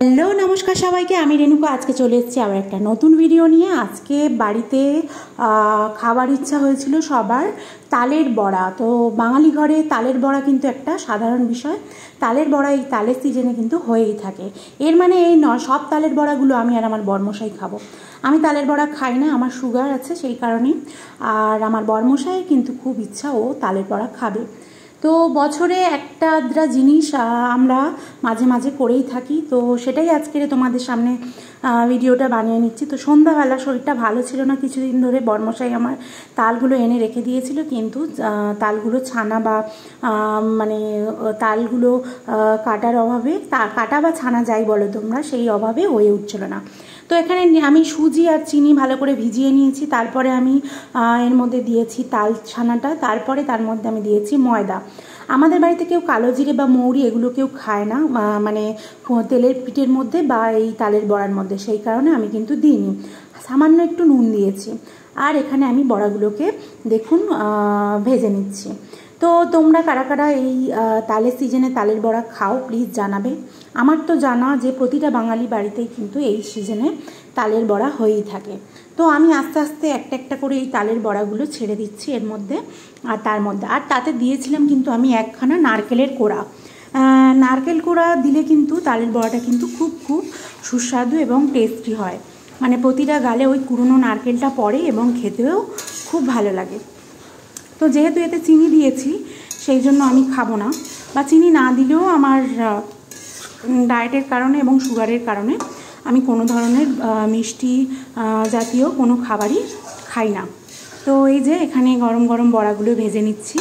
Hello নমস্কার সবাইকে, আমি রেণুকা। আজকে চলে এসেছি আবার একটা নতুন ভিডিও নিয়ে। আজকে বাড়িতে খাবার ইচ্ছা হয়েছিল সবার তালের বড়া। তো বাঙালি ঘরে তালের বড়া কিন্তু একটা সাধারণ বিষয়। তালের বড়া এই তালের সিজনে কিন্তু হয়েই থাকে। এর মানে এই নয় সব তালের বড়াগুলো আমি আর আমার বরমশাই খাবো। আমি তালের বড়া খাই না, আমার সুগার আছে সেই কারণে। আর আমার বরমশাই কিন্তু খুব ইচ্ছা, ও তালের বড়া খাবে। তো বছরে একটা আধটা জিনিস আমরা মাঝে মাঝে করেই থাকি। তো সেটাই আজকে তোমাদের সামনে ভিডিওটা বানিয়ে নিচ্ছি। তো সন্ধ্যাবেলা শরীরটা ভালো ছিল না কিছুদিন ধরে, বরমশাই আমার তালগুলো এনে রেখে দিয়েছিল, কিন্তু তালগুলো ছানা বা মানে তালগুলো কাটার অভাবে, কাটা বা ছানা যাই বলো তোমরা, সেই অভাবে হয়ে উঠছিল না। তো এখানে আমি সুজি আর চিনি ভালো করে ভিজিয়ে নিয়েছি। তারপরে আমি এর মধ্যে দিয়েছি তাল ছানাটা, তারপরে তার মধ্যে আমি দিয়েছি ময়দা। আমাদের বাড়িতে কেউ কালো জিরে বা মৌরি এগুলো কেউ খায় না, মানে তেলের পিঠের মধ্যে বা এই তালের বড়ার মধ্যে, সেই কারণে আমি কিন্তু দিইনি। সামান্য একটু নুন দিয়েছি। আর এখানে আমি বড়াগুলোকে দেখুন ভেজে নিচ্ছি। তো তোমরা কারা কারা এই তালের সিজনে তালের বড়া খাও প্লিজ জানাবে। আমার তো জানা যে প্রতিটা বাঙালি বাড়িতেই কিন্তু এই সিজনে তালের বড়া হয়েই থাকে। তো আমি আস্তে আস্তে একটা একটা করে এই তালের বড়াগুলো ছেড়ে দিচ্ছি এর মধ্যে। আর তার মধ্যে আর তাতে দিয়েছিলাম কিন্তু আমি একখানা নারকেলের কোড়া। নারকেল কোড়া দিলে কিন্তু তালের বড়াটা কিন্তু খুব খুব সুস্বাদু এবং টেস্টি হয়। মানে প্রতিটা গালে ওই কুড়নো নারকেলটা পড়ে এবং খেতেও খুব ভালো লাগে। তো যেহেতু এতে চিনি দিয়েছি সেই জন্য আমি খাবো না, বা চিনি না দিলেও আমার ডায়েটের কারণে এবং সুগারের কারণে আমি কোনো ধরনের মিষ্টি জাতীয় কোনো খাবারই খাই না। তো এই যে এখানে গরম গরম বড়াগুলো ভেজে নিচ্ছি।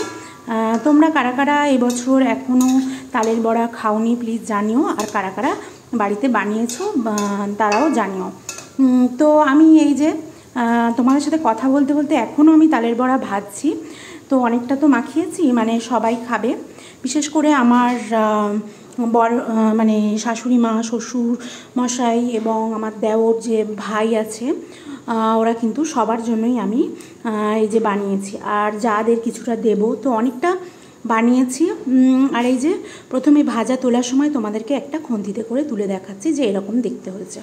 তোমরা কারা কারা এবছর এখনও তালের বড়া খাওনি প্লিজ জানিও, আর কারা কারা বাড়িতে বানিয়েছো তারাও জানিও। তো আমি এই যে তোমাদের সাথে কথা বলতে বলতে এখনও আমি তালের বড়া ভাজছি। তো অনেকটা তো মাখিয়েছি, মানে সবাই খাবে। বিশেষ করে আমার মানে শাশুড়ি মা, শ্বশুর মশাই এবং আমার দেওর যে ভাই আছে, ওরা কিন্তু সবার জন্যই আমি এই যে বানিয়েছি। আর যাদের কিছুটা দেব, তো অনেকটা বানিয়েছি। আর এই যে প্রথমে ভাজা তোলার সময় তোমাদেরকে একটা খুন্তিতে করে তুলে দেখাচ্ছি যে এরকম দেখতে হয়েছে।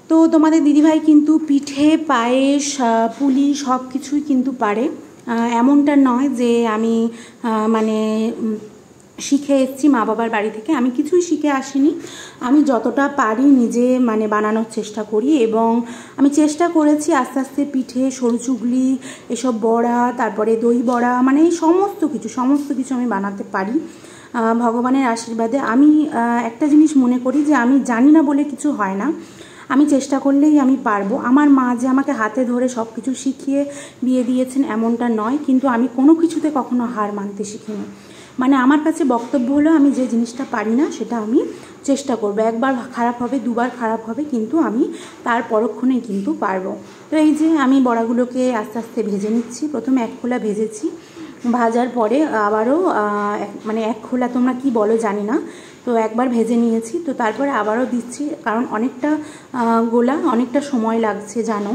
তো তোমাদের দিদিভাই কিন্তু পিঠে, পায়েস, পুলি সব কিছুই কিন্তু পারে। এমনটা নয় যে আমি মানে শিখে এসেছি মা বাবার বাড়ি থেকে, আমি কিছুই শিখে আসিনি। আমি যতটা পারি নিজে মানে বানানোর চেষ্টা করি, এবং আমি চেষ্টা করেছি আস্তে আস্তে পিঠে, সরু চুগলি, এসব বড়া, তারপরে দই বড়া, মানে সমস্ত কিছু আমি বানাতে পারি ভগবানের আশীর্বাদে। আমি একটা জিনিস মনে করি যে আমি জানি না বলে কিছু হয় না, আমি চেষ্টা করলেই আমি পারবো। আমার মা যে আমাকে হাতে ধরে সব কিছু শিখিয়ে বিয়ে দিয়েছেন এমনটা নয়, কিন্তু আমি কোনো কিছুতে কখনো হার মানতে শিখিনি। মানে আমার কাছে বক্তব্য হলো আমি যে জিনিসটা পারি না সেটা আমি চেষ্টা করবো। একবার খারাপ হবে, দুবার খারাপ হবে, কিন্তু আমি তার পরক্ষণেই কিন্তু পারবো। তো এই যে আমি বড়াগুলোকে আস্তে আস্তে ভেজে নিচ্ছি। প্রথমে এক খোলা ভেজেছি, ভাজার পরে আবারও মানে এক খোলা তোমরা কি বলো জানি না, তো একবার ভেজে নিয়েছি। তো তারপরে আবারও দিচ্ছি, কারণ অনেকটা গোলা অনেকটা সময় লাগছে জানো।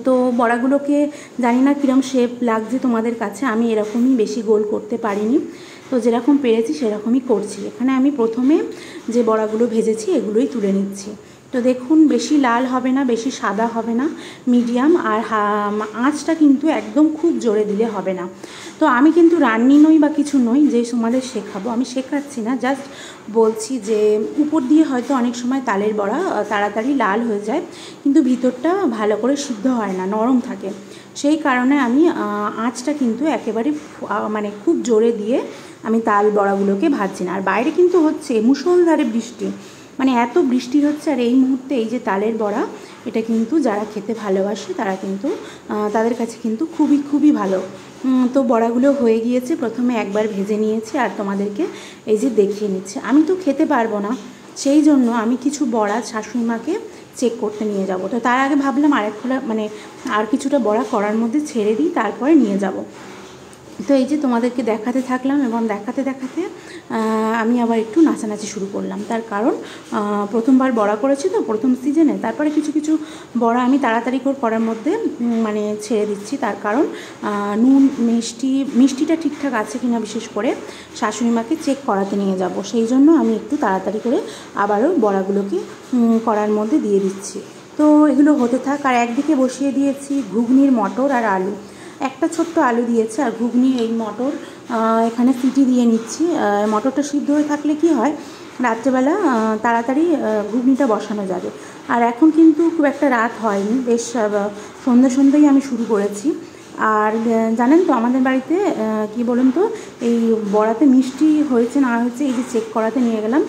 তো বড়াগুলোকে জানি না কীরকম শেপ লাগছে তোমাদের কাছে, আমি এরকমই বেশি গোল করতে পারিনি। তো যেরকম পেরেছি সেরকমই করছি। এখানে আমি প্রথমে যে বড়াগুলো ভেজেছি এগুলোই তুলে নিচ্ছি। তো দেখুন বেশি লাল হবে না, বেশি সাদা হবে না, মিডিয়াম। আর আঁচটা কিন্তু একদম খুব জোরে দিলে হবে না। তো আমি কিন্তু রান্নি নই বা কিছু নই যে তোমাদের শেখাবো, আমি শেখাচ্ছি না, জাস্ট বলছি যে উপর দিয়ে হয়তো অনেক সময় তালের বড়া তাড়াতাড়ি লাল হয়ে যায়, কিন্তু ভিতরটা ভালো করে সিদ্ধ হয় না, নরম থাকে। সেই কারণে আমি আঁচটা কিন্তু একেবারে মানে খুব জোরে দিয়ে আমি তাল বড়াগুলোকে ভাজছি না। আর বাইরে কিন্তু হচ্ছে মুষলধারে বৃষ্টি, মানে এত বৃষ্টি হচ্ছে। আর এই মুহূর্তে এই যে তালের বড়া, এটা কিন্তু যারা খেতে ভালোবাসে তারা কিন্তু তাদের কাছে কিন্তু খুবই খুবই ভালো। তো বড়াগুলো হয়ে গিয়েছে, প্রথমে একবার ভেজে নিয়েছি আর তোমাদেরকে এই যে দেখিয়ে নিচ্ছি। আমি তো খেতে পারবো না, সেই জন্য আমি কিছু বড়া শাশুড়ি মাকে চেক করতে নিয়ে যাব। তো তার আগে ভাবলাম আরেক খোলা মানে আর কিছুটা বড়া করার মধ্যে ছেড়ে দিই, তারপরে নিয়ে যাব। তো এই যে তোমাদেরকে দেখাতে থাকলাম এবং দেখাতে দেখাতে আমি আবার একটু নাচানাচি শুরু করলাম। তার কারণ প্রথমবার বড়া করেছি তো প্রথম সিজনে, তারপরে কিছু কিছু বড়া আমি তাড়াতাড়ি করে করার মধ্যে মানে ছেড়ে দিচ্ছি। তার কারণ নুন মিষ্টিটা ঠিকঠাক আছে কিনা বিশেষ করে শাশুড়ি মাকে চেক করাতে নিয়ে যাব, সেই জন্য আমি একটু তাড়াতাড়ি করে আবারও বড়াগুলোকে করার মধ্যে দিয়ে দিচ্ছি। তো এগুলো হতে থাক। আর একদিকে বসিয়ে দিয়েছি ঘুগনির মটর আর আলু, একটা ছোট্ট আলু দিয়েছে আর ঘুগনি এই মটর এখানে সিটি দিয়ে নিচ্ছি। মটরটা সিদ্ধ হয়ে থাকলে কি হয় রাত্রেবেলা তাড়াতাড়ি ঘুগনিটা বসানো যাবে। আর এখন কিন্তু খুব একটা রাত হয়নি, বেশ সন্ধ্যেই আমি শুরু করেছি। আর জানেন তো আমাদের বাড়িতে কি বলুন তো, এই বড়াতে মিষ্টি হয়েছে না হয়েছে এই যে চেক করাতে নিয়ে গেলাম,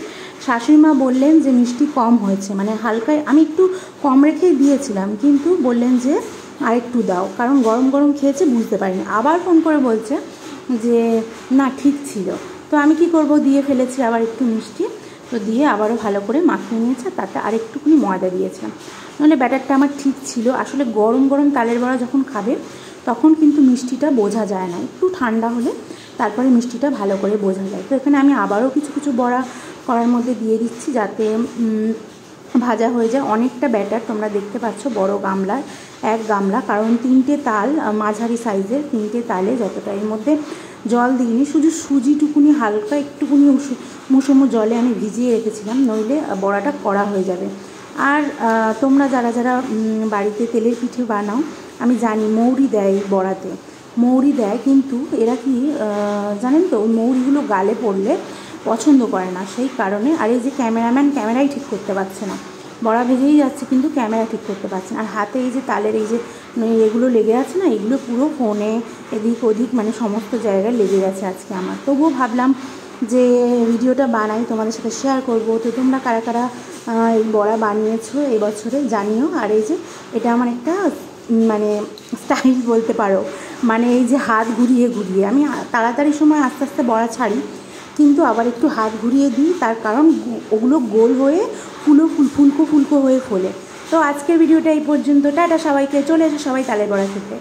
শাশুড়ি মা বললেন যে মিষ্টি কম হয়েছে, মানে হালকায় আমি একটু কম রেখেই দিয়েছিলাম, কিন্তু বললেন যে আরেকটু দাও, কারণ গরম গরম খেয়েছে বুঝতে পারিনি। আবার ফোন করে বলছে যে না ঠিক ছিল। তো আমি কি করব, দিয়ে ফেলেছি আবার একটু মিষ্টি, তো দিয়ে আবারও ভালো করে মাখিয়ে নিয়েছে, তাতে আর একটুখানি ময়দা দিয়েছিলাম, নাহলে ব্যাটারটা আমার ঠিক ছিল। আসলে গরম গরম তালের বড়া যখন খাবে তখন কিন্তু মিষ্টিটা বোঝা যায় না, একটু ঠান্ডা হলে তারপরে মিষ্টিটা ভালো করে বোঝা যায়। তো এখানে আমি আবারও কিছু কিছু বড়া করার মধ্যে দিয়ে দিচ্ছি যাতে ভাজা হয়ে যায়। অনেকটা ব্যাটার তোমরা দেখতে পাচ্ছ, বড় গামলার 1 গামলা, কারণ 3টে তাল মাঝারি সাইজের 3টে তালে যতটা, এর মধ্যে জল দিইনি, শুধু সুজিটুকুনি হালকা একটুকুনি মুসমু জলে আমি ভিজিয়ে রেখেছিলাম, নইলে বড়াটা কড়া হয়ে যাবে। আর তোমরা যারা যারা বাড়িতে তেলের পিঠে বানাও আমি জানি মৌরি দেয় বড়াতে, মৌরি দেয়, কিন্তু এরা কি জানেন তো ওই মৌরিগুলো গালে পড়লে পছন্দ করে না, সেই কারণে। আর এই যে ক্যামেরাম্যান ক্যামেরাই ঠিক করতে পারছে না, বড়া ভেজেই যাচ্ছে কিন্তু ক্যামেরা ঠিক করতে পারছে না। আর হাতে এই যে তালের এই যে এগুলো লেগে আছে না, এগুলো পুরো ফোনে এদিক ওদিক মানে সমস্ত জায়গায় লেগে গেছে আজকে আমার। তবুও ভাবলাম যে ভিডিওটা বানাই, তোমাদের সাথে শেয়ার করব। তো তোমরা কারা কারা এই বড়া বানিয়েছো এই বছরে জানিও। আর এই যে এটা আমার একটা মানে স্টাইল বলতে পারো, মানে এই যে হাত ঘুরিয়ে ঘুরিয়ে আমি তাড়াতাড়ি সময় আস্তে আস্তে বড়া ছাড়ি, কিন্তু আবার একটু হাত ঘুরিয়ে দিই, তার কারণ ওগুলো গোল হয়ে ফুলকো ফুলকো হয়ে ফোলে। তো আজকের ভিডিওটা এই পর্যন্ত, টাটা সবাইকে, চলে এসো সবাই তালের বড়া খেতে।